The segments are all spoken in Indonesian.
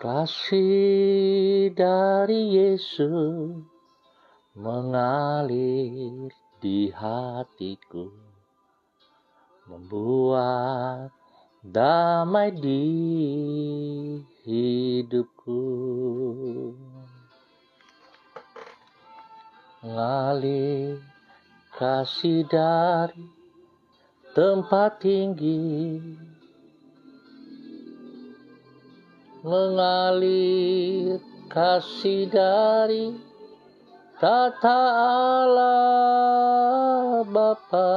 Kasih dari Yesus mengalir di hatiku, membuat damai di hidupku. Mengalir kasih dari tempat tinggi, mengalir kasih dari tata Allah Bapa,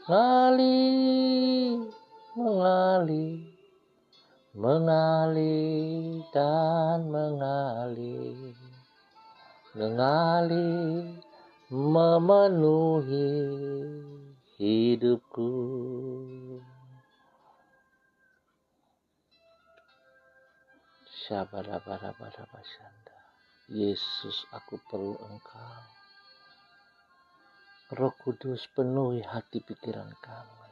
mengalir, mengalir dan mengalir, memenuhi hidupku. Syabadabadabadabashanda. Yesus, aku perlu Engkau. Roh Kudus, penuhi hati pikiran kami.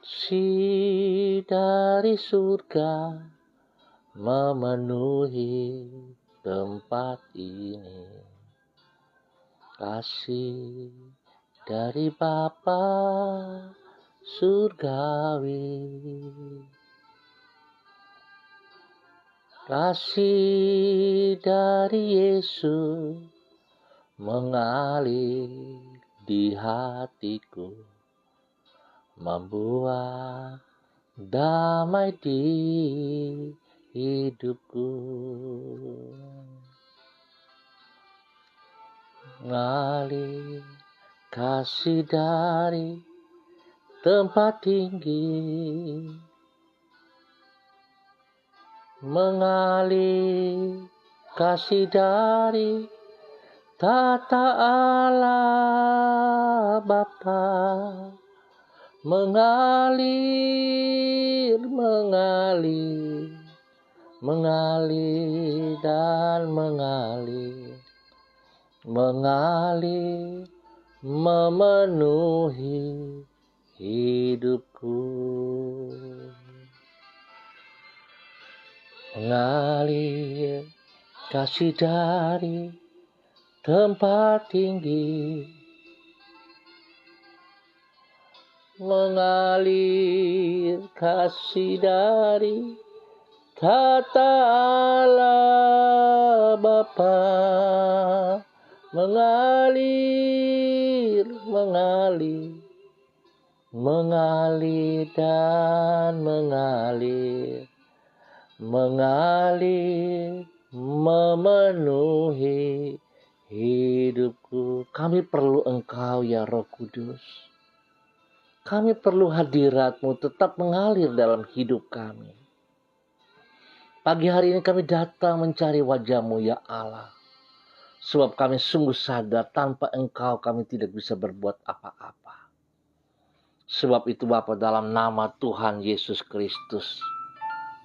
Si dari surga memenuhi tempat ini. Kasih dari Bapa surgawi, kasih dari Yesus mengalir di hatiku, membuat damai di hidupku. Mengalir kasih dari tempat tinggi, mengalir kasih dari tata Allah Bapa, mengalir dan mengalir, memenuhi hidupku. Mengalir kasih dari tempat tinggi, mengalir kasih dari tata Allah Bapa, mengalir dan mengalir, memenuhi hidupku. Kami perlu Engkau ya Roh Kudus. Kami perlu hadirat-Mu tetap mengalir dalam hidup kami. Pagi hari ini kami datang mencari wajah-Mu ya Allah. Sebab kami sungguh sadar tanpa Engkau kami tidak bisa berbuat apa-apa. Sebab itu Bapa, dalam nama Tuhan Yesus Kristus,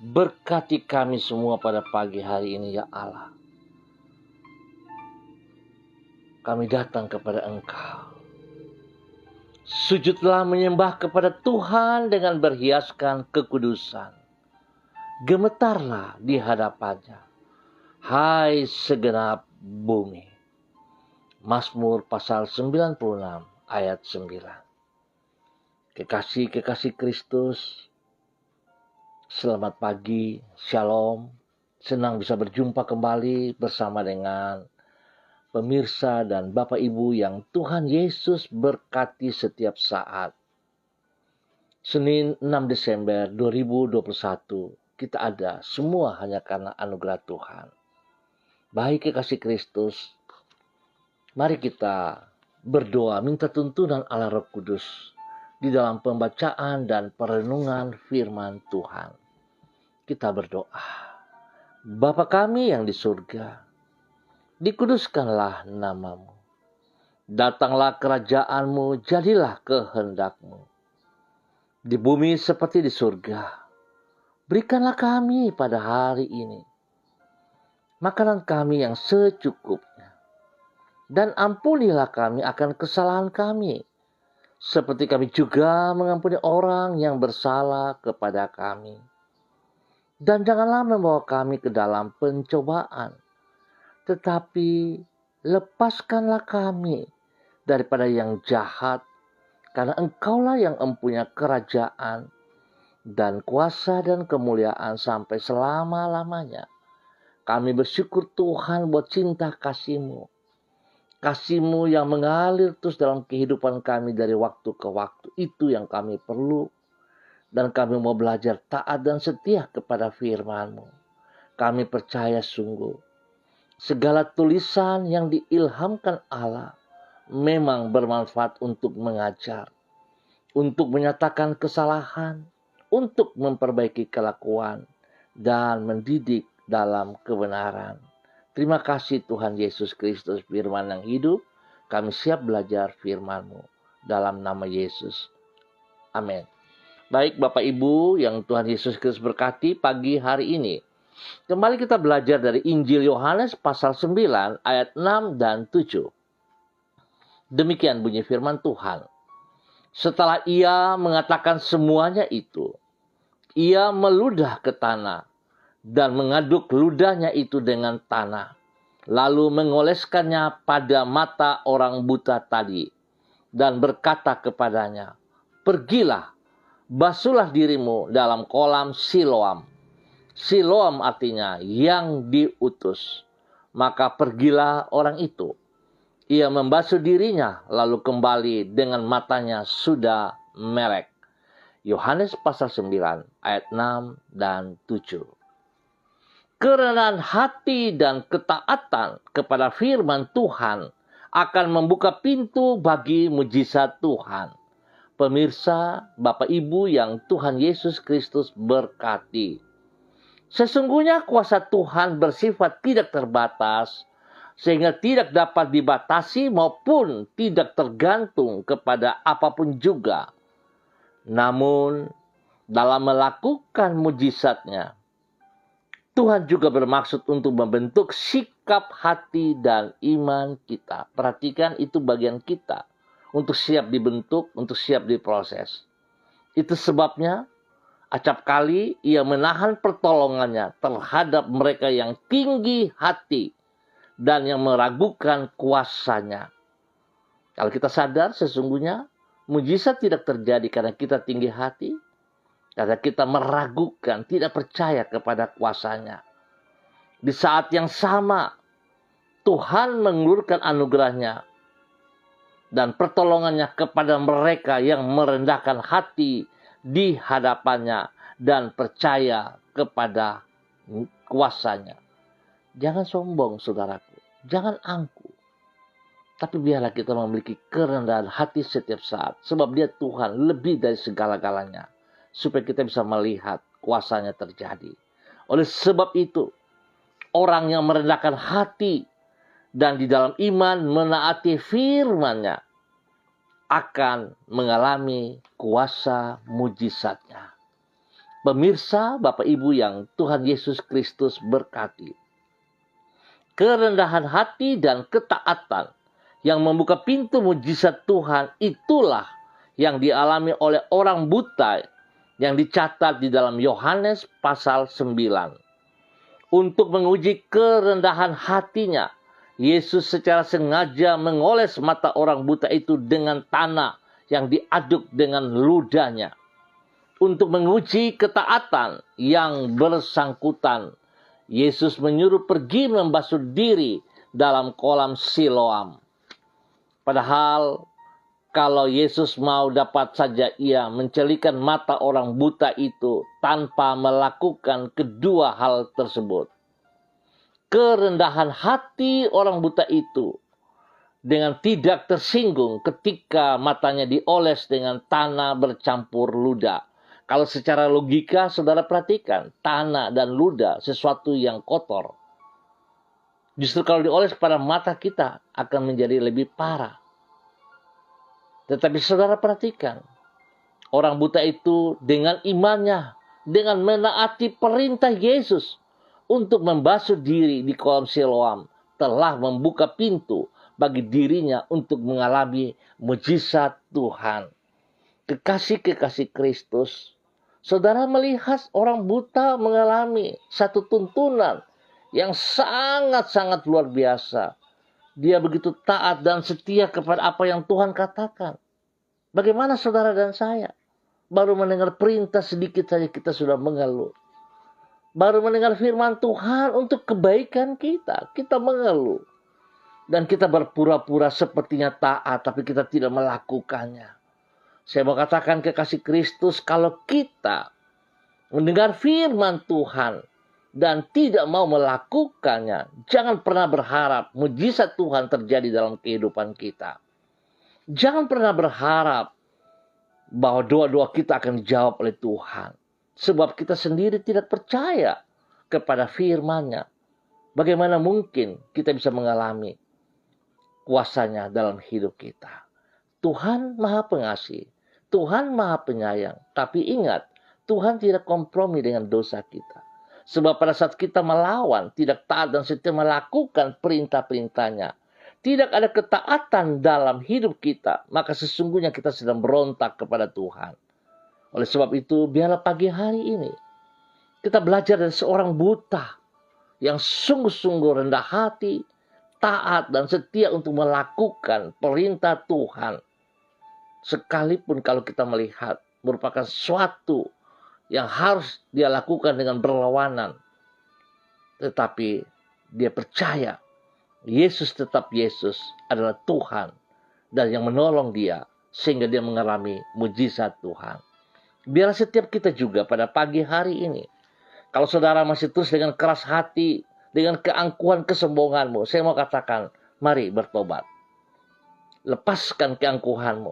berkati kami semua pada pagi hari ini ya Allah. Kami datang kepada Engkau. Sujudlah menyembah kepada Tuhan dengan berhiaskan kekudusan. Gemetarlah di hadapannya, hai segenap bumi. Mazmur pasal 96 ayat 9. Kekasih-kekasih Kristus, selamat pagi, shalom. Senang bisa berjumpa kembali bersama dengan pemirsa dan Bapak Ibu yang Tuhan Yesus berkati setiap saat. Senin 6 Desember 2021, kita ada semua hanya karena anugerah Tuhan. Baik kekasih Kristus, mari kita berdoa minta tuntunan Allah Roh Kudus di dalam pembacaan dan perenungan firman Tuhan. Kita berdoa. Bapa kami yang di surga, dikuduskanlah nama-Mu. Datanglah kerajaan-Mu, jadilah kehendak-Mu. Di bumi seperti di surga. Berikanlah kami pada hari ini makanan kami yang secukupnya. Dan ampunilah kami akan kesalahan kami, seperti kami juga mengampuni orang yang bersalah kepada kami. Dan janganlah membawa kami ke dalam pencobaan, tetapi lepaskanlah kami daripada yang jahat, karena Engkaulah yang mempunyai kerajaan dan kuasa dan kemuliaan sampai selama-lamanya. Kami bersyukur Tuhan buat cinta kasih-Mu. Kasih-Mu yang mengalir terus dalam kehidupan kami dari waktu ke waktu. Itu yang kami perlu. Dan kami mau belajar taat dan setia kepada firman-Mu. Kami percaya sungguh, segala tulisan yang diilhamkan Allah memang bermanfaat untuk mengajar, untuk menyatakan kesalahan, untuk memperbaiki kelakuan, dan mendidik dalam kebenaran. Terima kasih Tuhan Yesus Kristus, firman yang hidup. Kami siap belajar firman-Mu. Dalam nama Yesus. Amin. Baik Bapak Ibu yang Tuhan Yesus Kristus berkati pagi hari ini. Kembali kita belajar dari Injil Yohanes pasal 9 ayat 6 dan 7. Demikian bunyi firman Tuhan. Setelah ia mengatakan semuanya itu, ia meludah ke tanah dan mengaduk ludahnya itu dengan tanah, lalu mengoleskannya pada mata orang buta tadi, dan berkata kepadanya, "Pergilah, basuhlah dirimu dalam kolam Siloam." Siloam artinya yang diutus. Maka pergilah orang itu. Ia membasuh dirinya, lalu kembali dengan matanya sudah melek. Yohanes pasal 9 ayat 6 dan 7. Kerendahan hati dan ketaatan kepada firman Tuhan akan membuka pintu bagi mujizat Tuhan. Pemirsa, Bapak Ibu yang Tuhan Yesus Kristus berkati. Sesungguhnya kuasa Tuhan bersifat tidak terbatas, sehingga tidak dapat dibatasi maupun tidak tergantung kepada apapun juga. Namun, dalam melakukan mujizatnya, Tuhan juga bermaksud untuk membentuk sikap hati dan iman kita. Perhatikan, itu bagian kita untuk siap dibentuk, untuk siap diproses. Itu sebabnya acap kali ia menahan pertolongannya terhadap mereka yang tinggi hati dan yang meragukan kuasanya. Kalau kita sadar sesungguhnya mujizat tidak terjadi karena kita tinggi hati, karena kita meragukan, tidak percaya kepada kuasanya. Di saat yang sama, Tuhan mengulurkan anugerahnya dan pertolongannya kepada mereka yang merendahkan hati di hadapannya dan percaya kepada kuasanya. Jangan sombong, saudaraku. Jangan angkuh. Tapi biarlah kita memiliki kerendahan hati setiap saat. Sebab dia Tuhan lebih dari segala-galanya. Supaya kita bisa melihat kuasanya terjadi. Oleh sebab itu, orang yang merendahkan hati dan di dalam iman menaati firman-Nya akan mengalami kuasa mujizatnya. Pemirsa, Bapak Ibu yang Tuhan Yesus Kristus berkati. Kerendahan hati dan ketaatan yang membuka pintu mujizat Tuhan, itulah yang dialami oleh orang buta yang dicatat di dalam Yohanes pasal 9. Untuk menguji kerendahan hatinya, Yesus secara sengaja mengoles mata orang buta itu dengan tanah yang diaduk dengan ludahnya. Untuk menguji ketaatan yang bersangkutan, Yesus menyuruh pergi membasuh diri dalam kolam Siloam. Padahal kalau Yesus mau, dapat saja ia mencelikan mata orang buta itu tanpa melakukan kedua hal tersebut. Kerendahan hati orang buta itu dengan tidak tersinggung ketika matanya dioles dengan tanah bercampur ludah. Kalau secara logika, saudara perhatikan, tanah dan ludah sesuatu yang kotor. Justru kalau dioles pada mata kita akan menjadi lebih parah. Tetapi saudara perhatikan, orang buta itu dengan imannya, dengan menaati perintah Yesus untuk membasuh diri di kolam Siloam, telah membuka pintu bagi dirinya untuk mengalami mujizat Tuhan. Kekasih-kekasih Kristus, saudara melihat orang buta mengalami satu tuntunan yang sangat-sangat luar biasa. Dia begitu taat dan setia kepada apa yang Tuhan katakan. Bagaimana saudara dan saya? Baru mendengar perintah sedikit saja kita sudah mengeluh. Baru mendengar firman Tuhan untuk kebaikan kita, kita mengeluh. Dan kita berpura-pura sepertinya taat, tapi kita tidak melakukannya. Saya mau katakan kekasih Kristus, kalau kita mendengar firman Tuhan dan tidak mau melakukannya, jangan pernah berharap mujizat Tuhan terjadi dalam kehidupan kita. Jangan pernah berharap bahwa doa-doa kita akan dijawab oleh Tuhan. Sebab kita sendiri tidak percaya kepada firman-Nya. Bagaimana mungkin kita bisa mengalami kuasanya dalam hidup kita? Tuhan Maha Pengasih. Tuhan Maha Penyayang. Tapi ingat, Tuhan tidak kompromi dengan dosa kita. Sebab pada saat kita melawan, tidak taat dan setia melakukan perintah-perintahnya, tidak ada ketaatan dalam hidup kita, maka sesungguhnya kita sedang berontak kepada Tuhan. Oleh sebab itu, biarlah pagi hari ini kita belajar dari seorang buta yang sungguh-sungguh rendah hati, taat dan setia untuk melakukan perintah Tuhan. Sekalipun kalau kita melihat merupakan sesuatu yang harus dia lakukan dengan berlawanan. Tetapi dia percaya Yesus tetap Yesus adalah Tuhan dan yang menolong dia sehingga dia mengalami mujizat Tuhan. Biarlah setiap kita juga pada pagi hari ini, kalau saudara masih terus dengan keras hati, dengan keangkuhan kesombonganmu, saya mau katakan, mari bertobat. Lepaskan keangkuhanmu,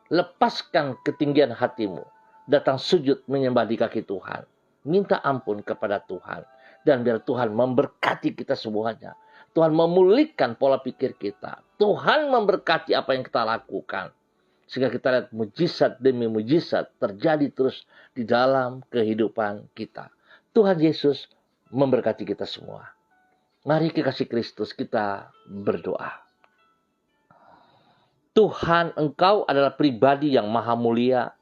lepaskan ketinggian hatimu, datang sujud menyembah di kaki Tuhan, minta ampun kepada Tuhan, dan biar Tuhan memberkati kita semuanya. Tuhan memulihkan pola pikir kita. Tuhan memberkati apa yang kita lakukan. Sehingga kita lihat mujizat demi mujizat terjadi terus di dalam kehidupan kita. Tuhan Yesus memberkati kita semua. Mari kekasih Kristus kita berdoa. Tuhan, Engkau adalah pribadi yang maha mulia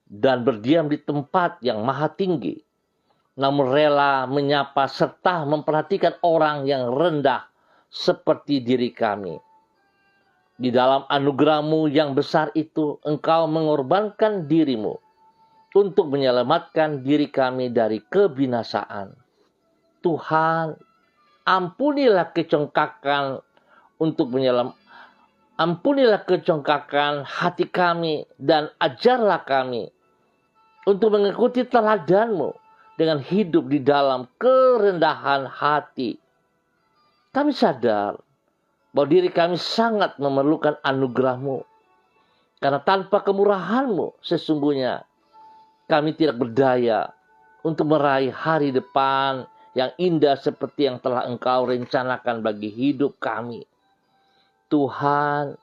dan berdiam di tempat yang maha tinggi, namun rela menyapa serta memperhatikan orang yang rendah seperti diri kami. Di dalam anugerah-Mu yang besar itu, Engkau mengorbankan diri-Mu untuk menyelamatkan diri kami dari kebinasaan. Tuhan, ampunilah kecongkakan ampunilah kecongkakan hati kami dan ajarlah kami untuk mengikuti teladan-Mu dengan hidup di dalam kerendahan hati. Kami sadar bahwa diri kami sangat memerlukan anugerah-Mu. Karena tanpa kemurahan-Mu sesungguhnya kami tidak berdaya untuk meraih hari depan yang indah seperti yang telah Engkau rencanakan bagi hidup kami. Tuhan,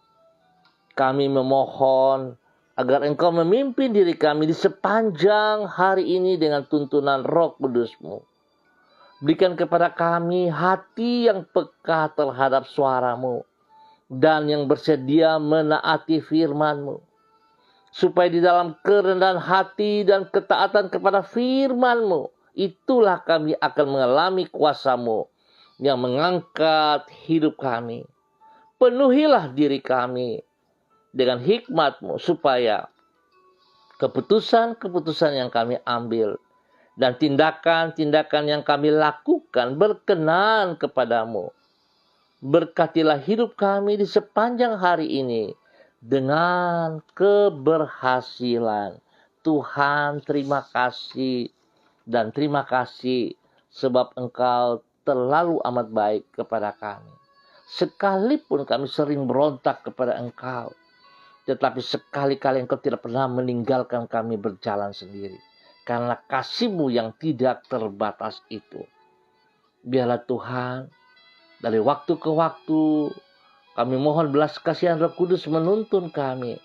kami memohon agar Engkau memimpin diri kami di sepanjang hari ini dengan tuntunan Roh Kudus-Mu. Berikan kepada kami hati yang peka terhadap suara-Mu dan yang bersedia menaati firman-Mu. Supaya di dalam kerendahan hati dan ketaatan kepada firman-Mu, itulah kami akan mengalami kuasa-Mu yang mengangkat hidup kami. Penuhilah diri kami dengan hikmat-Mu supaya keputusan-keputusan yang kami ambil dan tindakan-tindakan yang kami lakukan berkenan kepadamu. Berkatilah hidup kami di sepanjang hari ini dengan keberhasilan. Tuhan, terima kasih dan terima kasih sebab Engkau terlalu amat baik kepada kami. Sekalipun kami sering berontak kepada Engkau, tetapi sekali-kali Engkau tidak pernah meninggalkan kami berjalan sendiri. Karena kasih-Mu yang tidak terbatas itu. Biarlah Tuhan, dari waktu ke waktu, kami mohon belas kasihan Roh Kudus menuntun kami.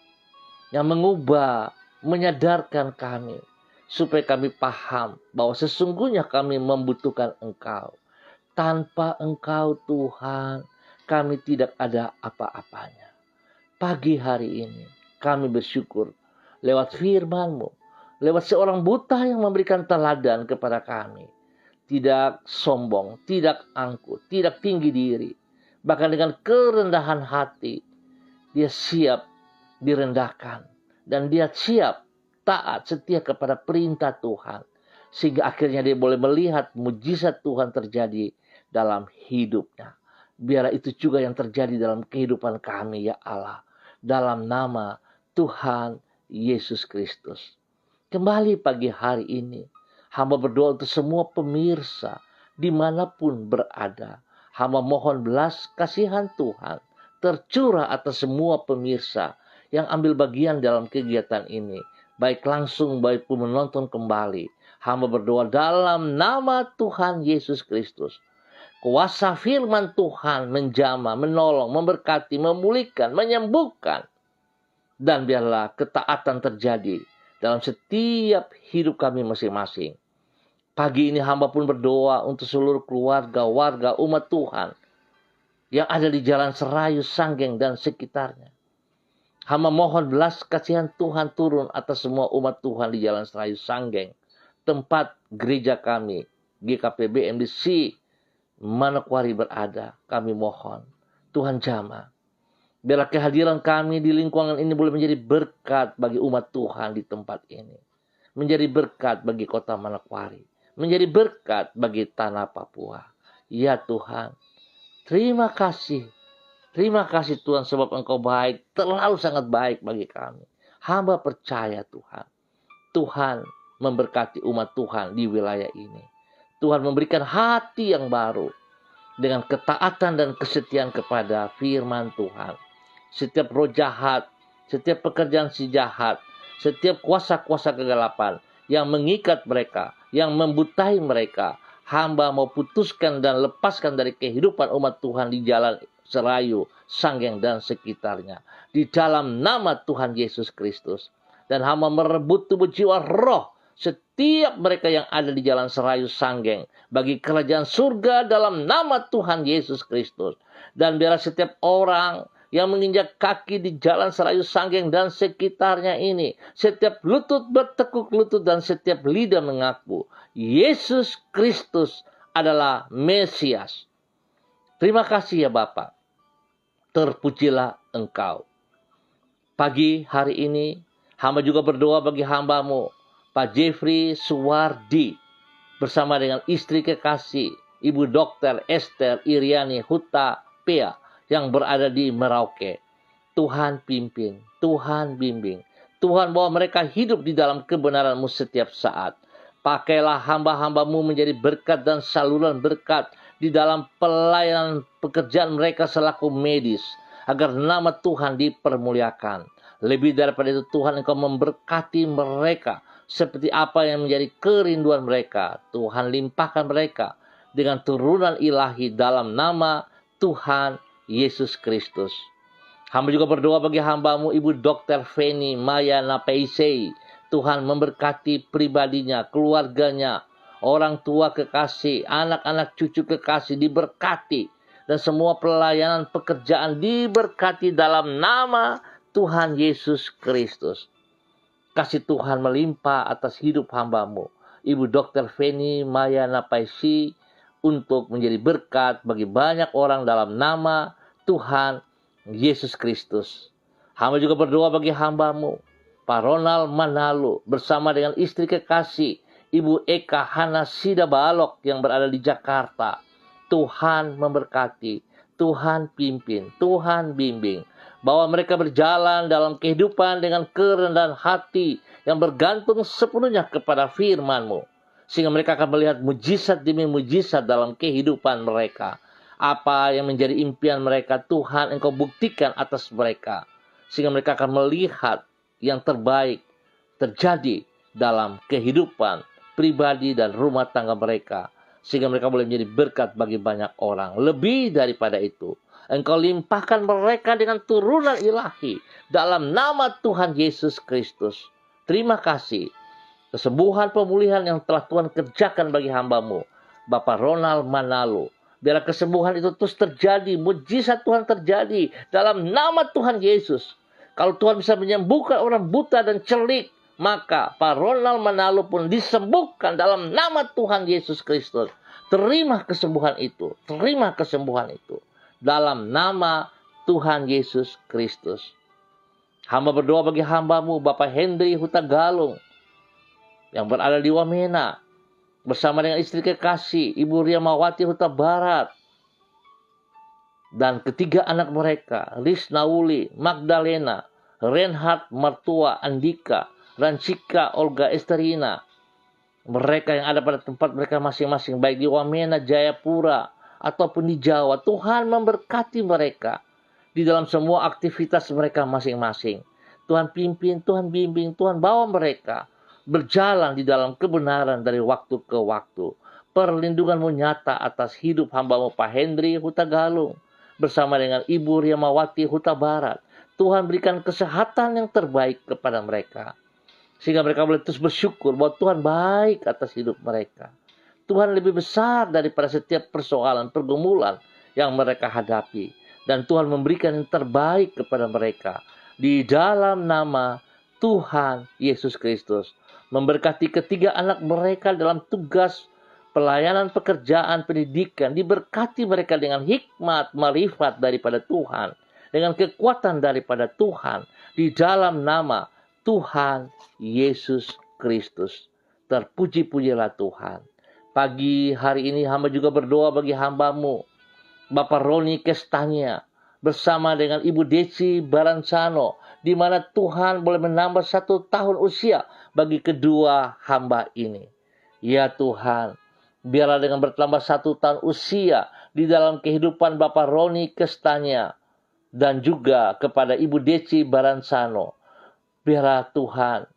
Yang mengubah, menyadarkan kami. Supaya kami paham bahwa sesungguhnya kami membutuhkan Engkau. Tanpa Engkau Tuhan, kami tidak ada apa-apanya. Pagi hari ini kami bersyukur lewat firman-Mu, lewat seorang buta yang memberikan teladan kepada kami. Tidak sombong, tidak angkuh, tidak tinggi diri. Bahkan dengan kerendahan hati, dia siap direndahkan. Dan dia siap taat setia kepada perintah Tuhan. Sehingga akhirnya dia boleh melihat mujizat Tuhan terjadi dalam hidupnya. Biarlah itu juga yang terjadi dalam kehidupan kami ya Allah. Dalam nama Tuhan Yesus Kristus. Kembali pagi hari ini, hamba berdoa untuk semua pemirsa dimanapun berada. Hamba mohon belas kasihan Tuhan tercurah atas semua pemirsa yang ambil bagian dalam kegiatan ini. Baik langsung, baik pun menonton kembali. Hamba berdoa dalam nama Tuhan Yesus Kristus. Kuasa firman Tuhan menjamah, menolong, memberkati, memulihkan, menyembuhkan. Dan biarlah ketaatan terjadi dalam setiap hidup kami masing-masing. Pagi ini hamba pun berdoa untuk seluruh keluarga, warga, umat Tuhan yang ada di Jalan Serayu, Sanggeng, dan sekitarnya. Hamba mohon belas kasihan Tuhan turun atas semua umat Tuhan di Jalan Serayu, Sanggeng, tempat gereja kami, GKP BMDC, Manokwari berada. Kami mohon Tuhan jamah. Biarlah kehadiran kami di lingkungan ini boleh menjadi berkat bagi umat Tuhan di tempat ini. Menjadi berkat bagi kota Manokwari. Menjadi berkat bagi tanah Papua. Ya Tuhan, terima kasih. Terima kasih Tuhan sebab Engkau baik. Terlalu sangat baik bagi kami. Hamba percaya Tuhan. Tuhan memberkati umat Tuhan di wilayah ini. Tuhan memberikan hati yang baru. Dengan ketaatan dan kesetiaan kepada firman Tuhan. Setiap roh jahat, setiap pekerjaan si jahat, setiap kuasa-kuasa kegelapan yang mengikat mereka, yang membutai mereka, hamba mau putuskan dan lepaskan dari kehidupan umat Tuhan di Jalan Serayu, Sanggeng, dan sekitarnya. Di dalam nama Tuhan Yesus Kristus. Dan hamba merebut tubuh jiwa roh setiap mereka yang ada di Jalan Serayu, Sanggeng, bagi kerajaan surga dalam nama Tuhan Yesus Kristus. Dan biarlah setiap orang yang menginjak kaki di Jalan Serayu, Sanggeng, dan sekitarnya ini, setiap lutut bertekuk lutut dan setiap lidah mengaku Yesus Kristus adalah Mesias. Terima kasih ya Bapa. Terpujilah Engkau. Pagi hari ini hamba juga berdoa bagi hamba-Mu Pak Jeffrey Suwardi bersama dengan istri kekasih Ibu Dr. Esther Iriani Huta Pea yang berada di Merauke. Tuhan pimpin, Tuhan bimbing. Tuhan bawa mereka hidup di dalam kebenaran-Mu setiap saat. Pakailah hamba-hamba-Mu menjadi berkat dan saluran berkat di dalam pelayanan pekerjaan mereka selaku medis. Agar nama Tuhan dipermuliakan. Lebih daripada itu Tuhan Engkau memberkati mereka. Seperti apa yang menjadi kerinduan mereka. Tuhan limpahkan mereka dengan turunan ilahi dalam nama Tuhan Yesus Kristus. Hamba juga berdoa bagi hamba-Mu Ibu Dr. Feni Maya Napeisei. Tuhan memberkati pribadinya, keluarganya, orang tua kekasih, anak-anak cucu kekasih diberkati. Dan semua pelayanan pekerjaan diberkati dalam nama Tuhan Yesus Kristus. Kasih Tuhan melimpah atas hidup hamba-Mu Ibu Dr. Feni Maya Napeisei untuk menjadi berkat bagi banyak orang dalam nama Tuhan Yesus Kristus. Hamba juga berdoa bagi hamba-Mu Pak Ronald Manalo bersama dengan istri kekasih Ibu Eka Hana Sida Balok yang berada di Jakarta. Tuhan memberkati, Tuhan pimpin, Tuhan bimbing. Bahwa mereka berjalan dalam kehidupan dengan kerendahan hati yang bergantung sepenuhnya kepada firman-Mu. Sehingga mereka akan melihat mujizat demi mujizat dalam kehidupan mereka. Apa yang menjadi impian mereka, Tuhan Engkau buktikan atas mereka. Sehingga mereka akan melihat yang terbaik terjadi dalam kehidupan pribadi dan rumah tangga mereka. Sehingga mereka boleh menjadi berkat bagi banyak orang. Lebih daripada itu, Engkau limpahkan mereka dengan turunan ilahi dalam nama Tuhan Yesus Kristus. Terima kasih. Kesembuhan pemulihan yang telah Tuhan kerjakan bagi hamba-Mu Bapak Ronald Manalo Biarlah kesembuhan itu terus terjadi, mujizat Tuhan terjadi dalam nama Tuhan Yesus. Kalau Tuhan bisa menyembuhkan orang buta dan celik, maka Pak Ronald Manalo pun disembuhkan dalam nama Tuhan Yesus Kristus. Terima kesembuhan itu, terima kesembuhan itu dalam nama Tuhan Yesus Kristus. Hamba berdoa bagi hambamu Bapak Hendri Huta Galung yang berada di Wamena bersama dengan istri kekasih Ibu Ria Mawati Huta Barat dan ketiga anak mereka, Risnauli, Magdalena, Reinhard Martua Andika, Rancika Olga Esterina. Mereka yang ada pada tempat mereka masing-masing, baik di Wamena, Jayapura, ataupun di Jawa. Tuhan memberkati mereka di dalam semua aktivitas mereka masing-masing. Tuhan pimpin, Tuhan bimbing, Tuhan bawa mereka berjalan di dalam kebenaran dari waktu ke waktu. Perlindunganmu nyata atas hidup hambamu Pak Hendri Huta Galung bersama dengan Ibu Riamawati Huta Barat. Tuhan berikan kesehatan yang terbaik kepada mereka, sehingga mereka boleh terus bersyukur bahwa Tuhan baik atas hidup mereka. Tuhan lebih besar daripada setiap persoalan, pergumulan yang mereka hadapi. Dan Tuhan memberikan yang terbaik kepada mereka. Di dalam nama Tuhan Yesus Kristus. Memberkati ketiga anak mereka dalam tugas pelayanan, pekerjaan, pendidikan. Diberkati mereka dengan hikmat, marifat daripada Tuhan. Dengan kekuatan daripada Tuhan. Di dalam nama Tuhan Yesus Kristus. Terpuji-pujilah Tuhan. Pagi hari ini hamba juga berdoa bagi hambamu Bapak Roni Kestania bersama dengan Ibu Deci Baransano, di mana Tuhan boleh menambah 1 tahun usia bagi kedua hamba ini. Ya Tuhan, biarlah dengan bertambah 1 tahun usia di dalam kehidupan Bapak Roni Kestania dan juga kepada Ibu Deci Baransano, biarlah Tuhan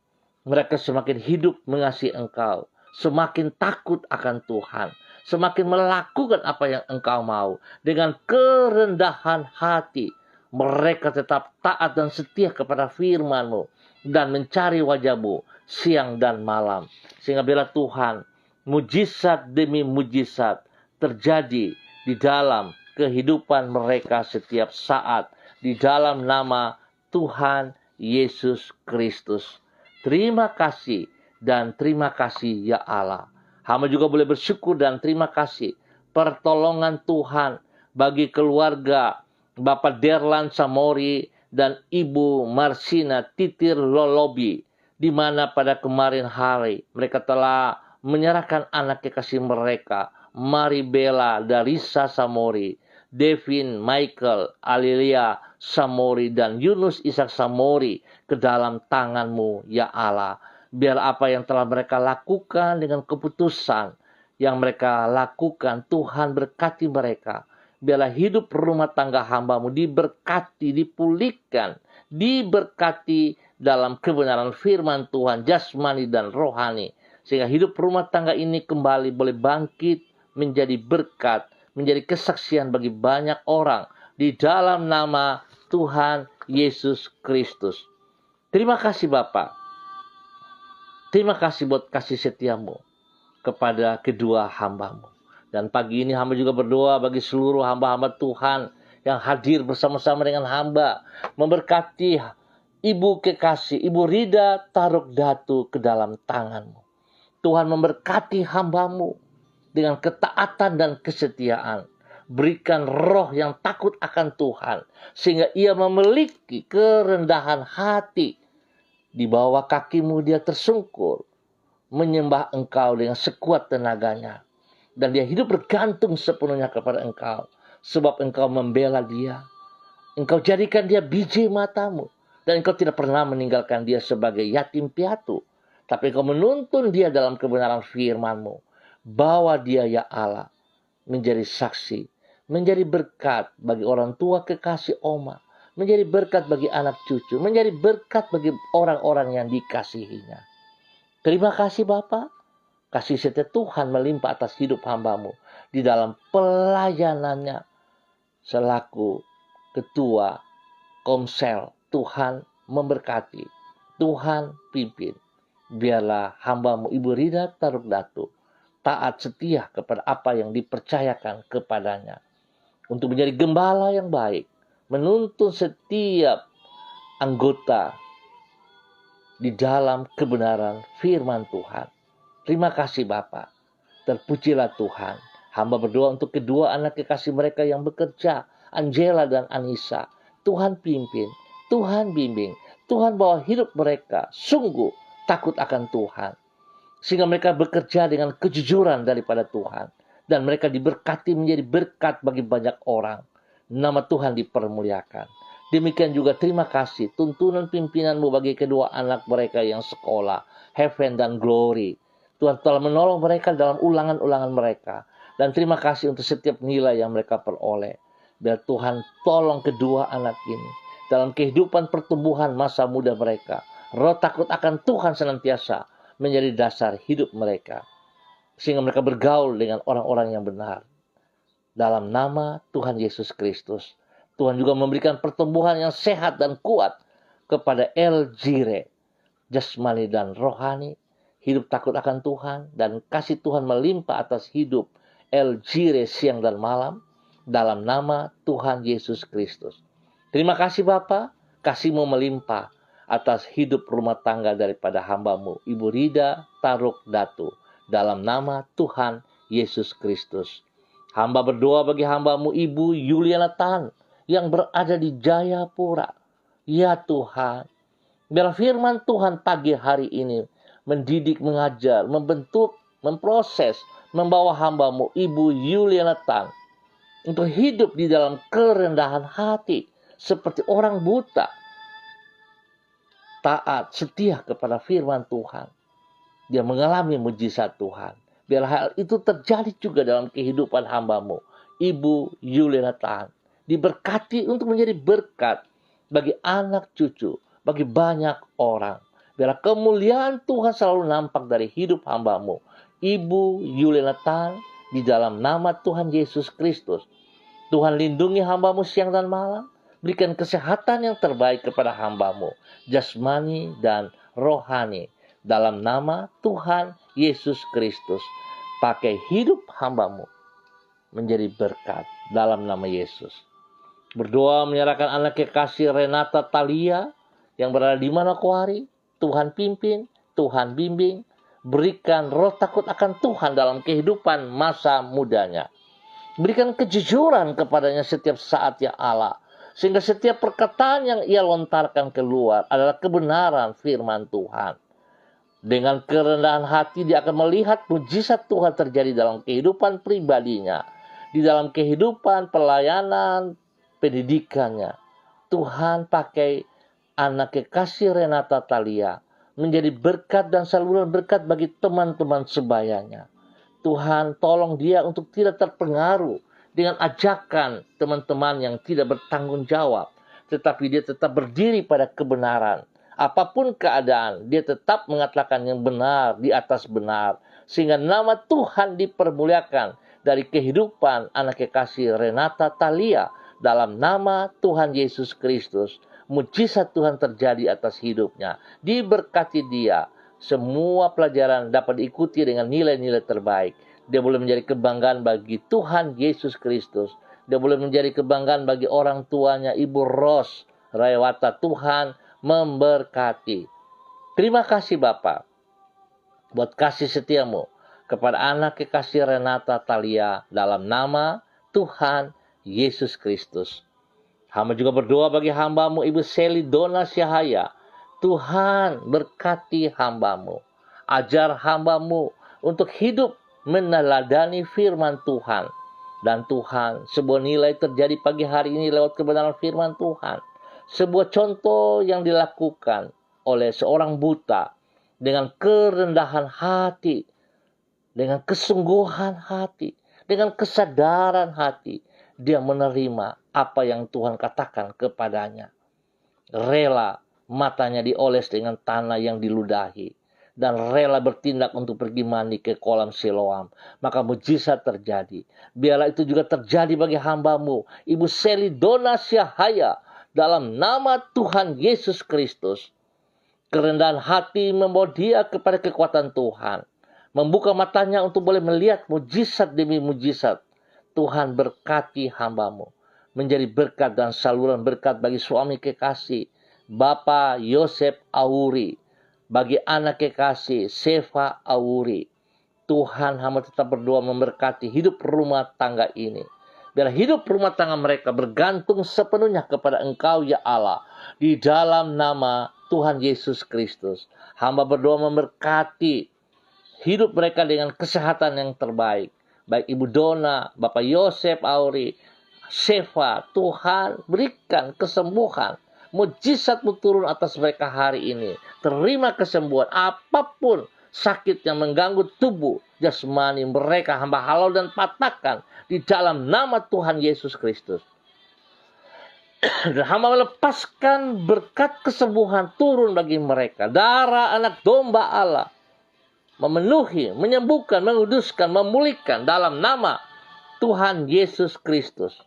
mereka semakin hidup mengasihi Engkau, semakin takut akan Tuhan, semakin melakukan apa yang Engkau mau. Dengan kerendahan hati, mereka tetap taat dan setia kepada firman-Mu dan mencari wajah-Mu siang dan malam. Sehingga bila Tuhan, mujizat demi mujizat terjadi di dalam kehidupan mereka setiap saat. Di dalam nama Tuhan Yesus Kristus. Terima kasih dan terima kasih ya Allah. Hamba juga boleh bersyukur dan terima kasih pertolongan Tuhan bagi keluarga Bapak Derlan Samori dan Ibu Marsina Titir Lolobi, di mana pada kemarin hari mereka telah menyerahkan anak kekasih mereka, Maribela Darisa Samori, Devin Michael Alilia Samori, dan Yunus Ishak Samori ke dalam tangan-Mu ya Allah. Biar apa yang telah mereka lakukan dengan keputusan yang mereka lakukan, Tuhan berkati mereka. Biarlah hidup rumah tangga hamba-Mu diberkati, dipulihkan, diberkati dalam kebenaran firman Tuhan, jasmani dan rohani. Sehingga hidup rumah tangga ini kembali boleh bangkit menjadi berkat, menjadi kesaksian bagi banyak orang. Di dalam nama Tuhan Yesus Kristus. Terima kasih Bapak. Terima kasih buat kasih setia-Mu kepada kedua hamba-Mu. Dan pagi ini hamba juga berdoa bagi seluruh hamba-hamba Tuhan yang hadir bersama-sama dengan hamba. Memberkati Ibu kekasih, Ibu Rida Taruk Datu ke dalam tangan-Mu. Tuhan memberkati hamba-Mu dengan ketaatan dan kesetiaan. Berikan roh yang takut akan Tuhan, sehingga ia memiliki kerendahan hati. Di bawah kaki-Mu dia tersungkur, menyembah Engkau dengan sekuat tenaganya. Dan dia hidup bergantung sepenuhnya kepada Engkau. Sebab Engkau membela dia. Engkau jadikan dia biji mata-Mu. Dan Engkau tidak pernah meninggalkan dia sebagai yatim piatu. Tapi Engkau menuntun dia dalam kebenaran firman-Mu. Bawa dia ya Allah menjadi saksi, menjadi berkat bagi orang tua kekasih oma, menjadi berkat bagi anak cucu, menjadi berkat bagi orang-orang yang dikasihinya. Terima kasih Bapa. Kasih setia Tuhan melimpah atas hidup hamba-Mu di dalam pelayanannya selaku ketua Komsel. Tuhan memberkati, Tuhan pimpin. Biarlah hamba-Mu Ibu Rida Taruk Datu taat setia kepada apa yang dipercayakan kepadanya. Untuk menjadi gembala yang baik, menuntun setiap anggota di dalam kebenaran firman Tuhan. Terima kasih Bapa. Terpujilah Tuhan. Hamba berdoa untuk kedua anak kekasih mereka yang bekerja, Angela dan Anissa. Tuhan pimpin, Tuhan bimbing, Tuhan bawa hidup mereka sungguh takut akan Tuhan. Sehingga mereka bekerja dengan kejujuran daripada Tuhan. Dan mereka diberkati menjadi berkat bagi banyak orang. Nama Tuhan dipermuliakan. Demikian juga terima kasih tuntunan pimpinanmu bagi kedua anak mereka yang sekolah, Heaven dan Glory. Tuhan telah menolong mereka dalam ulangan-ulangan mereka. Dan terima kasih untuk setiap nilai yang mereka peroleh. Biar Tuhan tolong kedua anak ini dalam kehidupan pertumbuhan masa muda mereka. Roh takut akan Tuhan senantiasa menjadi dasar hidup mereka. Sehingga mereka bergaul dengan orang-orang yang benar. Dalam nama Tuhan Yesus Kristus. Tuhan juga memberikan pertumbuhan yang sehat dan kuat kepada El Jireh, jasmani dan rohani, hidup takut akan Tuhan, dan kasih Tuhan melimpah atas hidup El Jireh siang dan malam, dalam nama Tuhan Yesus Kristus. Terima kasih Bapa, kasih-Mu melimpah atas hidup rumah tangga daripada hamba-Mu, Ibu Rida Taruk Datu, dalam nama Tuhan Yesus Kristus. Hamba berdoa bagi hamba-Mu Ibu Yuliana Tan yang berada di Jayapura. Ya Tuhan, biar firman Tuhan pagi hari ini mendidik, mengajar, membentuk, memproses, membawa hamba-Mu Ibu Yuliana Tan untuk hidup di dalam kerendahan hati seperti orang buta, taat, setia kepada firman Tuhan. Dia mengalami mujizat Tuhan. Biar hal itu terjadi juga dalam kehidupan hamba-Mu Ibu Yuliana Tan. Diberkati untuk menjadi berkat bagi anak cucu, bagi banyak orang. Biar kemuliaan Tuhan selalu nampak dari hidup hamba-Mu Ibu Yuliana Tan, di dalam nama Tuhan Yesus Kristus. Tuhan lindungi hamba-Mu siang dan malam. Berikan kesehatan yang terbaik kepada hamba-Mu, jasmani dan rohani. Dalam nama Tuhan Yesus Kristus. Pakai hidup hamba-Mu menjadi berkat dalam nama Yesus. Berdoa menyerahkan anak kekasih Renata Thalia yang berada di Manokwari. Tuhan pimpin, Tuhan bimbing. Berikan roh takut akan Tuhan dalam kehidupan masa mudanya. Berikan kejujuran kepadanya setiap saat ya Allah. Sehingga setiap perkataan yang ia lontarkan keluar adalah kebenaran firman Tuhan. Dengan kerendahan hati dia akan melihat mujizat Tuhan terjadi dalam kehidupan pribadinya. Di dalam kehidupan pelayanan pendidikannya. Tuhan pakai anak kekasih Renata Thalia menjadi berkat dan saluran berkat bagi teman-teman sebayanya. Tuhan tolong dia untuk tidak terpengaruh dengan ajakan teman-teman yang tidak bertanggung jawab. Tetapi dia tetap berdiri pada kebenaran. Apapun keadaan, dia tetap mengatakan yang benar di atas benar. Sehingga nama Tuhan dipermuliakan dari kehidupan anak kekasih Renata Thalia. Dalam nama Tuhan Yesus Kristus. Mujizat Tuhan terjadi atas hidupnya. Diberkati dia. Semua pelajaran dapat diikuti dengan nilai-nilai terbaik. Dia boleh menjadi kebanggaan bagi Tuhan Yesus Kristus. Dia boleh menjadi kebanggaan bagi orang tuanya Ibu Ros Rayawata. Tuhan memberkati. Terima kasih Bapa buat kasih setiamu kepada anak kekasih Renata Thalia dalam nama Tuhan Yesus Kristus. Hamba juga berdoa bagi hamba-Mu Ibu Seli Dona Syahaya. Tuhan berkati hamba-Mu. Ajar hamba-Mu untuk hidup meneladani firman Tuhan. Dan Tuhan, sebuah nilai terjadi pagi hari ini lewat kebenaran firman Tuhan. Sebuah contoh yang dilakukan oleh seorang buta dengan kerendahan hati, dengan kesungguhan hati, dengan kesadaran hati. Dia menerima apa yang Tuhan katakan kepadanya. Rela matanya dioles dengan tanah yang diludahi. Dan rela bertindak untuk pergi mandi ke kolam Siloam. Maka mujizat terjadi. Biarlah itu juga terjadi bagi hamba-Mu Ibu Seli Dona Syahaya. Dalam nama Tuhan Yesus Kristus. Kerendahan hati membawa dia kepada kekuatan Tuhan. membuka matanya untuk boleh melihat mujizat demi mujizat. Tuhan berkati hamba-Mu, menjadi berkat dan saluran berkat bagi suami kekasih, Bapak Yosef Auri, bagi anak kekasih, Seva Auri. Tuhan, hamba tetap berdoa memberkati hidup rumah tangga ini. Biar hidup rumah tangga mereka bergantung sepenuhnya kepada Engkau, ya Allah. Di dalam nama Tuhan Yesus Kristus, hamba berdoa memberkati hidup mereka dengan kesehatan yang terbaik. Baik Ibu Dona, Bapak Yosef Auri, Seva, Tuhan berikan kesembuhan. Mujizat-Mu turun atas mereka hari ini. Terima kesembuhan apapun sakit yang mengganggu tubuh jasmani mereka, hamba halau dan patahkan di dalam nama Tuhan Yesus Kristus. Dan hamba melepaskan berkat kesembuhan turun bagi mereka. Darah anak domba Allah memenuhi, menyembuhkan, menguduskan, memulihkan dalam nama Tuhan Yesus Kristus.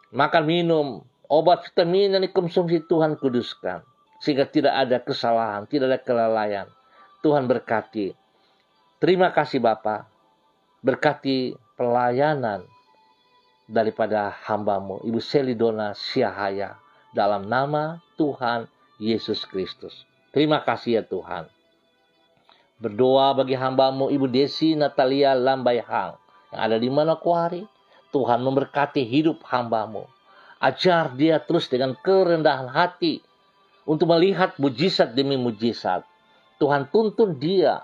Makan minum obat vitamin yang dikonsumsi Tuhan kuduskan, sehingga tidak ada kesalahan, tidak ada kelalaian. Tuhan berkati. Terima kasih Bapa. Berkati pelayanan daripada hamba-Mu Ibu Selidona Siahaya, dalam nama Tuhan Yesus Kristus. Terima kasih ya Tuhan. Berdoa bagi hamba-Mu Ibu Desi Natalia Lambayhang yang ada di Manokwari. Tuhan memberkati hidup hamba-Mu. Ajar dia terus dengan kerendahan hati untuk melihat mujizat demi mujizat. Tuhan tuntun dia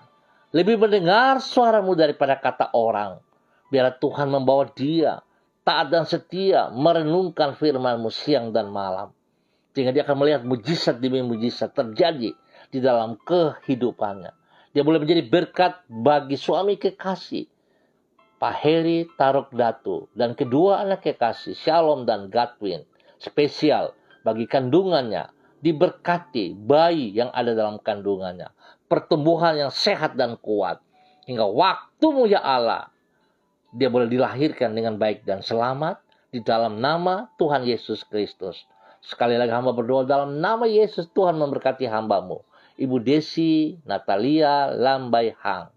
lebih mendengar suara-Mu daripada kata orang. Biar Tuhan membawa dia taat dan setia merenungkan firman-Mu siang dan malam. Sehingga dia akan melihat mujizat demi mujizat terjadi di dalam kehidupannya. Dia boleh menjadi berkat bagi suami kekasih, Pak Heri Tarok Datu, dan kedua anak kekasih, Shalom dan Godwin. Spesial bagi kandungannya, diberkati bayi yang ada dalam kandungannya. Pertumbuhan yang sehat dan kuat. Hingga waktu-Mu ya Allah, dia boleh dilahirkan dengan baik dan selamat di dalam nama Tuhan Yesus Kristus. Sekali lagi hamba berdoa dalam nama Yesus, Tuhan memberkati hamba-Mu Ibu Desi Natalia Lambayhang.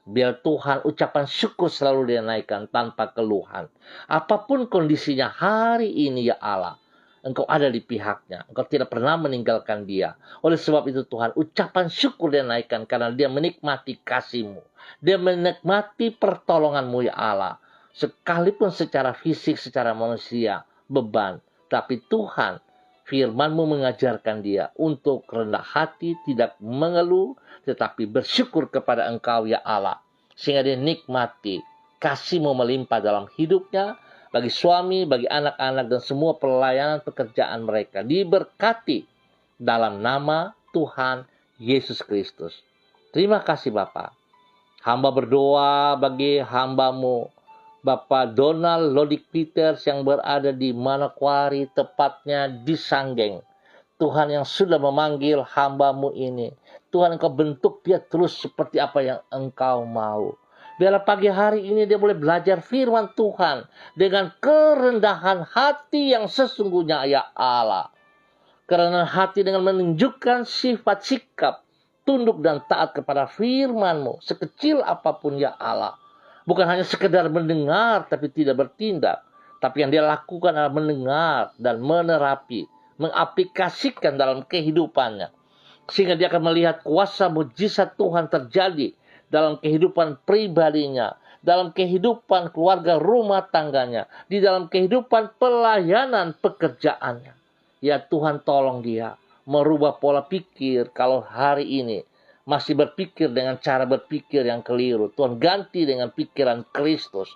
Biar Tuhan ucapan syukur selalu dia naikkan tanpa keluhan. Apapun kondisinya hari ini ya Allah, Engkau ada di pihaknya. Engkau tidak pernah meninggalkan dia. Oleh sebab itu Tuhan, ucapan syukur dia naikkan karena dia menikmati kasih-Mu. Dia menikmati pertolongan-Mu ya Allah. Sekalipun secara fisik, secara manusia, beban. Tapi Tuhan, firman-Mu mengajarkan dia untuk rendah hati, tidak mengeluh, tetapi bersyukur kepada Engkau ya Allah. Sehingga dia nikmati kasih-Mu melimpah dalam hidupnya, bagi suami, bagi anak-anak, dan semua pelayanan pekerjaan mereka. Diberkati dalam nama Tuhan Yesus Kristus. Terima kasih Bapak. Hamba berdoa bagi hamba-Mu Bapak Donald Lodik Peters yang berada di Manokwari, tepatnya di Sanggeng. Tuhan yang sudah memanggil hamba-Mu ini. Tuhan Engkau bentuk dia terus seperti apa yang Engkau mau. Biarlah pagi hari ini dia boleh belajar firman Tuhan dengan kerendahan hati yang sesungguhnya ya Allah. Kerendahan hati dengan menunjukkan sifat sikap tunduk dan taat kepada firman-Mu sekecil apapun ya Allah. Bukan hanya sekedar mendengar tapi tidak bertindak. Tapi yang dia lakukan adalah mendengar dan menerapi, mengaplikasikan dalam kehidupannya. Sehingga dia akan melihat kuasa mujizat Tuhan terjadi dalam kehidupan pribadinya, dalam kehidupan keluarga rumah tangganya, di dalam kehidupan pelayanan pekerjaannya. Ya Tuhan, tolong dia merubah pola pikir kalau hari ini masih berpikir dengan cara berpikir yang keliru. Tuhan ganti dengan pikiran Kristus.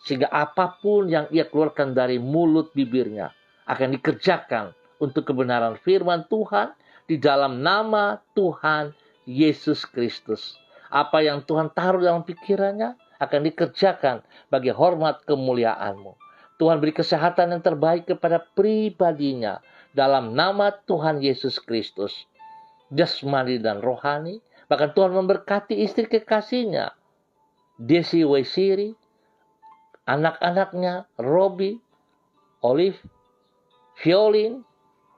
Sehingga apapun yang ia keluarkan dari mulut bibirnya akan dikerjakan untuk kebenaran firman Tuhan di dalam nama Tuhan Yesus Kristus. Apa yang Tuhan taruh dalam pikirannya akan dikerjakan bagi hormat kemuliaan-Mu. Tuhan beri kesehatan yang terbaik kepada pribadinya dalam nama Tuhan Yesus Kristus. Jasmani dan rohani. Bahkan Tuhan memberkati istri kekasihnya, Desi Waisiri, anak-anaknya, Robi, Olive, Violin,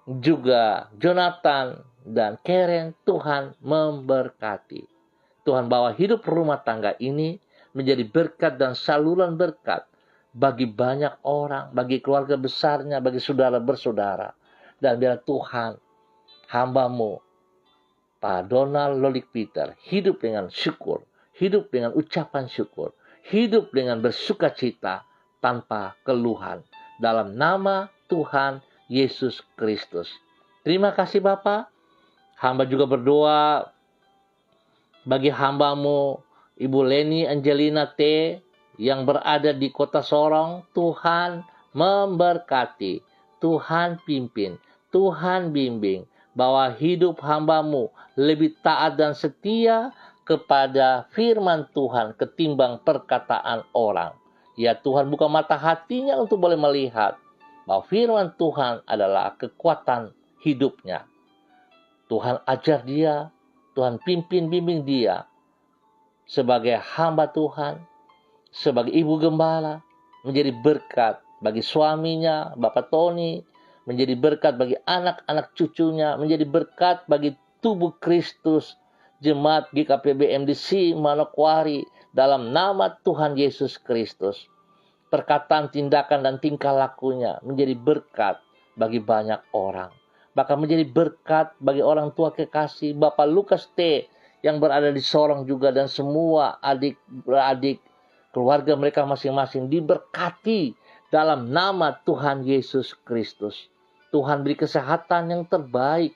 juga Jonathan dan Karen. Tuhan memberkati. Tuhan bawa hidup rumah tangga ini menjadi berkat dan saluran berkat bagi banyak orang, bagi keluarga besarnya, bagi saudara bersaudara. Dan biar Tuhan, hamba-Mu, Pak Donald Lolik Peter, hidup dengan syukur, hidup dengan ucapan syukur, hidup dengan bersukacita tanpa keluhan. Dalam nama Tuhan Yesus Kristus. Terima kasih Bapak. Hamba juga berdoa bagi hamba-Mu, Ibu Leni Angelina T, yang berada di kota Sorong. Tuhan memberkati, Tuhan pimpin, Tuhan bimbing, bahwa hidup hamba-Mu lebih taat dan setia kepada firman Tuhan ketimbang perkataan orang. Ya Tuhan, buka mata hatinya untuk boleh melihat bahwa firman Tuhan adalah kekuatan hidupnya. Tuhan ajar dia, Tuhan pimpin bimbing dia sebagai hamba Tuhan, sebagai ibu gembala, menjadi berkat bagi suaminya, Bapak Tony, menjadi berkat bagi anak-anak cucunya, menjadi berkat bagi tubuh Kristus, Jemaat GKPB MDC Manokwari, dalam nama Tuhan Yesus Kristus. Perkataan, tindakan, dan tingkah lakunya menjadi berkat bagi banyak orang. Bahkan menjadi berkat bagi orang tua kekasih Bapak Lukas T yang berada di Sorong juga, dan semua adik-beradik keluarga mereka masing-masing diberkati dalam nama Tuhan Yesus Kristus. Tuhan beri kesehatan yang terbaik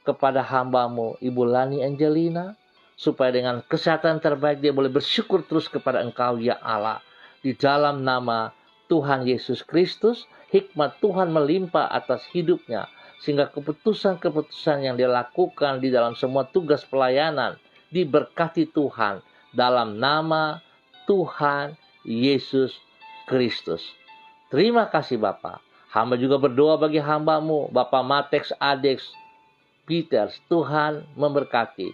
kepada hamba-Mu, Ibu Lani Angelina, supaya dengan kesehatan terbaik dia boleh bersyukur terus kepada Engkau, ya Allah. Di dalam nama Tuhan Yesus Kristus, hikmat Tuhan melimpah atas hidupnya, sehingga keputusan-keputusan yang dia lakukan di dalam semua tugas pelayanan diberkati Tuhan dalam nama Tuhan Yesus Kristus. Terima kasih Bapak. Hamba juga berdoa bagi hamba-Mu, Bapak Matex Adex Peters. Tuhan memberkati,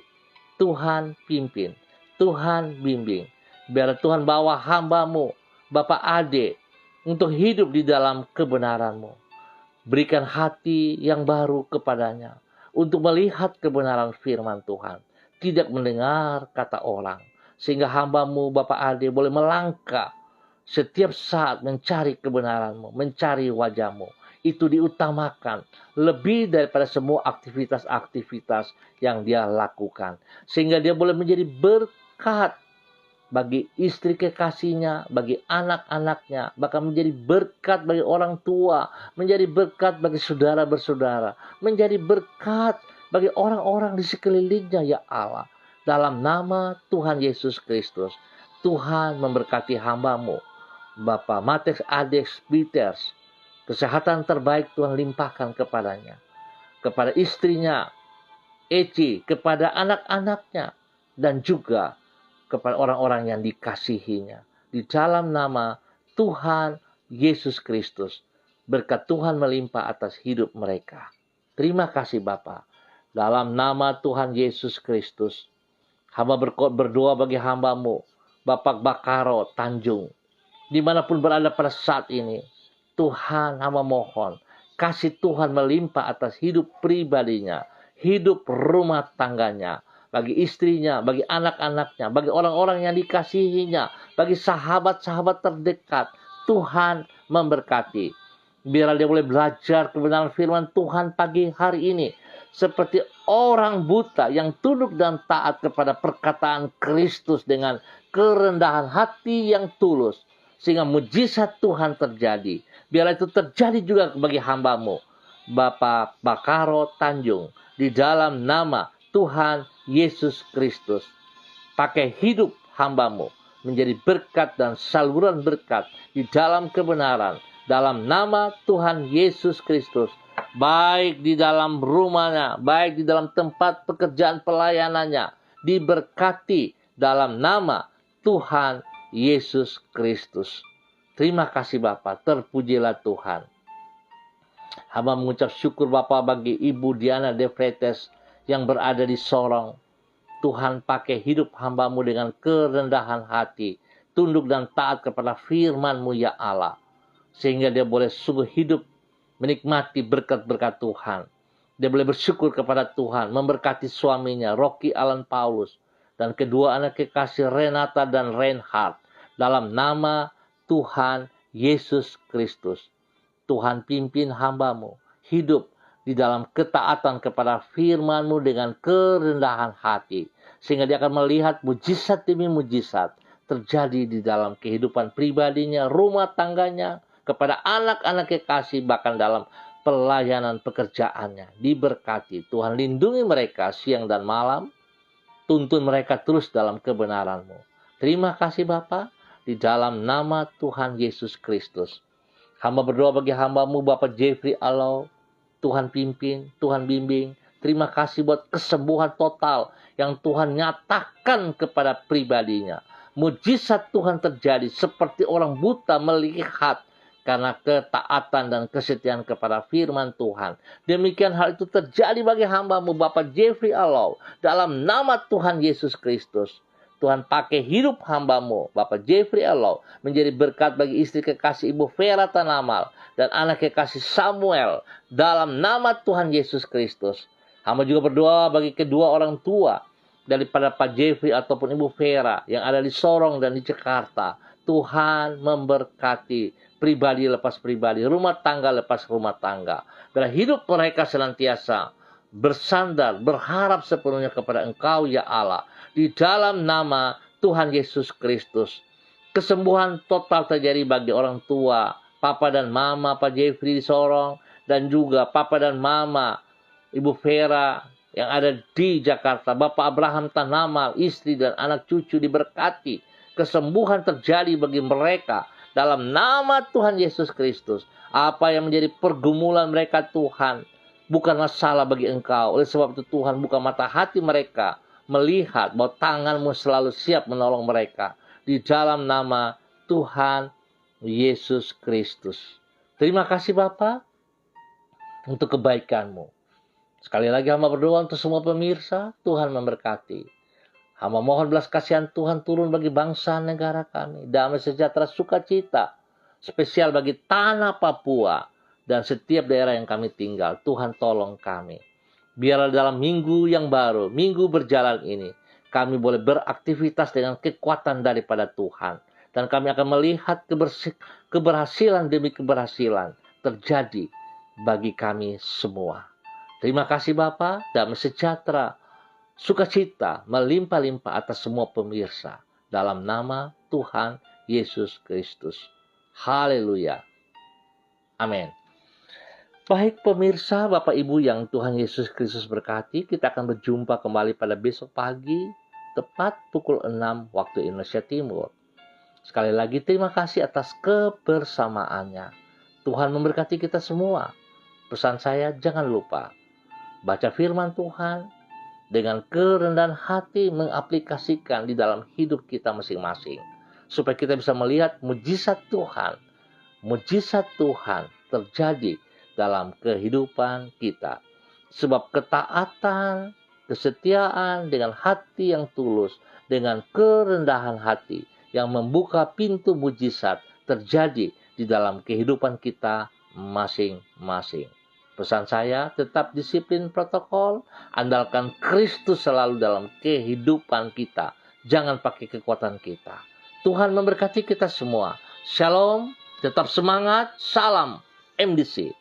Tuhan pimpin, Tuhan bimbing. Biar Tuhan bawa hamba-Mu, Bapak Ade, untuk hidup di dalam kebenaran-Mu. Berikan hati yang baru kepadanya untuk melihat kebenaran firman Tuhan, tidak mendengar kata orang, sehingga hamba-Mu Bapak Ade boleh melangkah setiap saat mencari kebenaran-Mu, mencari wajah-Mu. Itu diutamakan lebih daripada semua aktivitas-aktivitas yang dia lakukan, sehingga dia boleh menjadi berkat bagi istri kekasihnya, bagi anak-anaknya, bahkan menjadi berkat bagi orang tua, menjadi berkat bagi saudara bersaudara, menjadi berkat bagi orang-orang di sekelilingnya, ya Allah. Dalam nama Tuhan Yesus Kristus, Tuhan memberkati hamba-Mu, Bapak Matex Adex Peters. Kesehatan terbaik Tuhan limpahkan kepadanya, kepada istrinya, Eci, kepada anak-anaknya, dan juga kepada orang-orang yang dikasihinya. Di dalam nama Tuhan Yesus Kristus, berkat Tuhan melimpah atas hidup mereka. Terima kasih Bapa. Dalam nama Tuhan Yesus Kristus, hamba berdoa bagi hamba-Mu, Bapak Bakaro Tanjung, dimanapun berada pada saat ini. Tuhan, hamba mohon, kasih Tuhan melimpah atas hidup pribadinya, hidup rumah tangganya, bagi istrinya, bagi anak-anaknya, bagi orang-orang yang dikasihinya, bagi sahabat-sahabat terdekat. Tuhan memberkati. Biarlah dia boleh belajar kebenaran firman Tuhan pagi hari ini, seperti orang buta yang tunduk dan taat kepada perkataan Kristus dengan kerendahan hati yang tulus, sehingga mujizat Tuhan terjadi. Biarlah itu terjadi juga bagi hamba-Mu, Bapak Bakaro Tanjung, di dalam nama Tuhan Yesus Kristus. Pakai hidup hamba-Mu menjadi berkat dan saluran berkat di dalam kebenaran, dalam nama Tuhan Yesus Kristus. Baik di dalam rumahnya, baik di dalam tempat pekerjaan pelayanannya, diberkati dalam nama Tuhan Yesus Kristus. Terima kasih Bapak, terpujilah Tuhan. Hamba mengucap syukur Bapak bagi Ibu Diana De Fretes yang berada di Sorong. Tuhan pakai hidup hamba-Mu dengan kerendahan hati, tunduk dan taat kepada firman-Mu ya Allah, sehingga dia boleh sungguh hidup menikmati berkat-berkat Tuhan. Dia boleh bersyukur kepada Tuhan, memberkati suaminya, Rocky Alan Paulus, dan kedua anak kekasih Renata dan Reinhard. Dalam nama Tuhan Yesus Kristus. Tuhan pimpin hamba-Mu hidup di dalam ketaatan kepada firman-Mu dengan kerendahan hati. Sehingga dia akan melihat mujizat demi mujizat terjadi di dalam kehidupan pribadinya, rumah tangganya, kepada anak-anak kekasih, bahkan dalam pelayanan pekerjaannya. Diberkati. Tuhan lindungi mereka siang dan malam. Tuntun mereka terus dalam kebenaran-Mu. Terima kasih Bapa, di dalam nama Tuhan Yesus Kristus. Hamba berdoa bagi hamba-Mu Bapak Jeffrey Allow. Tuhan pimpin, Tuhan bimbing. Terima kasih buat kesembuhan total yang Tuhan nyatakan kepada pribadinya. Mujizat Tuhan terjadi seperti orang buta melihat karena ketaatan dan kesetiaan kepada firman Tuhan. Demikian hal itu terjadi bagi hamba-Mu Bapak Jeffrey Allow. Dalam nama Tuhan Yesus Kristus. Tuhan pakai hidup hamba-Mu Bapak Jeffrey Allow menjadi berkat bagi istri kekasih Ibu Vera Tanamal dan anak kekasih Samuel. Dalam nama Tuhan Yesus Kristus. Hamba juga berdoa bagi kedua orang tua daripada Pak Jeffrey ataupun Ibu Vera yang ada di Sorong dan di Jakarta. Tuhan memberkati pribadi lepas pribadi, rumah tangga lepas rumah tangga. Biar hidup mereka senantiasa bersandar, berharap sepenuhnya kepada Engkau ya Allah. Di dalam nama Tuhan Yesus Kristus. Kesembuhan total terjadi bagi orang tua, Papa dan Mama Pak Jeffrey di Sorong, dan juga Papa dan Mama Ibu Vera yang ada di Jakarta. Bapak Abraham Tanamal, istri dan anak cucu diberkati. Kesembuhan terjadi bagi mereka. Dalam nama Tuhan Yesus Kristus. Apa yang menjadi pergumulan mereka Tuhan bukanlah salah bagi Engkau. Oleh sebab itu Tuhan buka mata hati mereka. Melihat bahwa tangan-Mu selalu siap menolong mereka. Di dalam nama Tuhan Yesus Kristus. Terima kasih Bapa untuk kebaikan-Mu. Sekali lagi hamba berdoa untuk semua pemirsa. Tuhan memberkati. Hamba mohon belas kasihan Tuhan turun bagi bangsa negara kami. Damai sejahtera sukacita. Spesial bagi tanah Papua. Dan setiap daerah yang kami tinggal. Tuhan tolong kami. Biarlah dalam minggu yang baru. Minggu berjalan ini. Kami boleh beraktivitas dengan kekuatan daripada Tuhan. Dan kami akan melihat keberhasilan demi keberhasilan. Terjadi bagi kami semua. Terima kasih Bapa. Damai sejahtera. Sukacita melimpah-limpah atas semua pemirsa. Dalam nama Tuhan Yesus Kristus. Haleluya. Amin. Baik pemirsa, Bapak Ibu yang Tuhan Yesus Kristus berkati. Kita akan berjumpa kembali pada besok pagi. Tepat pukul 6 waktu Indonesia Timur. Sekali lagi terima kasih atas kebersamaannya. Tuhan memberkati kita semua. Pesan saya jangan lupa. Baca firman Tuhan. Dengan kerendahan hati mengaplikasikan di dalam hidup kita masing-masing. Supaya kita bisa melihat mujizat Tuhan. Mujizat Tuhan terjadi dalam kehidupan kita. Sebab ketaatan, kesetiaan dengan hati yang tulus. Dengan kerendahan hati yang membuka pintu mujizat terjadi di dalam kehidupan kita masing-masing. Pesan saya, tetap disiplin protokol, andalkan Kristus selalu dalam kehidupan kita. Jangan pakai kekuatan kita. Tuhan memberkati kita semua. Shalom, tetap semangat, salam MDC.